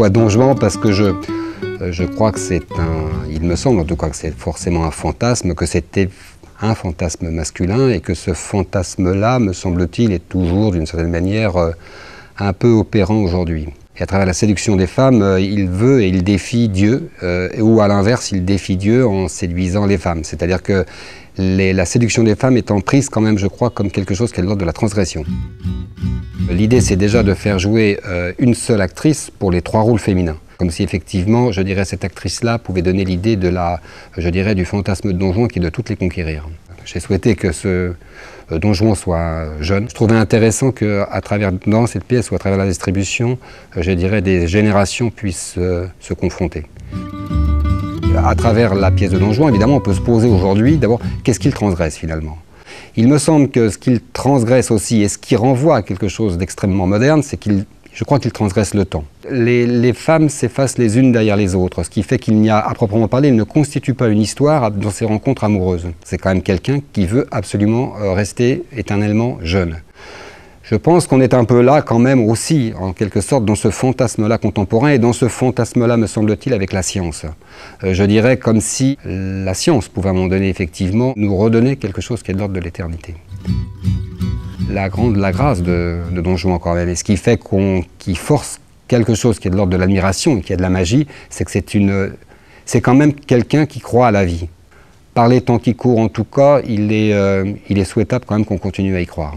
Pourquoi Don Juan? Parce que je crois que c'est il me semble en tout cas que c'est forcément un fantasme, que c'était un fantasme masculin et que ce fantasme-là, me semble-t-il, est toujours d'une certaine manière un peu opérant aujourd'hui. Et à travers la séduction des femmes, il veut et il défie Dieu, ou à l'inverse, il défie Dieu en séduisant les femmes. C'est-à-dire que la séduction des femmes étant prise quand même, je crois, comme quelque chose qui est de l'ordre de la transgression. L'idée, c'est déjà de faire jouer une seule actrice pour les 3 rôles féminins. Comme si effectivement, je dirais, cette actrice-là pouvait donner l'idée de du fantasme de Don Juan qui est de toutes les conquérir. J'ai souhaité que ce Don Juan soit jeune. Je trouvais intéressant qu'à travers, dans cette pièce ou à travers la distribution, je dirais, des générations puissent se confronter. À travers la pièce de Don Juan, évidemment, on peut se poser aujourd'hui, d'abord, qu'est-ce qu'il transgresse finalement? Il me semble que ce qu'il transgresse aussi, et ce qui renvoie à quelque chose d'extrêmement moderne, c'est je crois qu'il transgresse le temps. Les femmes s'effacent les unes derrière les autres, ce qui fait qu'il n'y a, à proprement parler, il ne constitue pas une histoire dans ses rencontres amoureuses. C'est quand même quelqu'un qui veut absolument rester éternellement jeune. Je pense qu'on est un peu là quand même aussi, en quelque sorte, dans ce fantasme-là contemporain et dans ce fantasme-là, me semble-t-il, avec la science. Je dirais comme si la science pouvait à un moment donné, effectivement, nous redonner quelque chose qui est de l'ordre de l'éternité. La grâce de Don Juan quand même, et ce qui fait qu'il force quelque chose qui est de l'ordre de l'admiration et qui est de la magie, c'est que c'est quand même quelqu'un qui croit à la vie. Par les temps qui courent en tout cas, il est souhaitable quand même qu'on continue à y croire.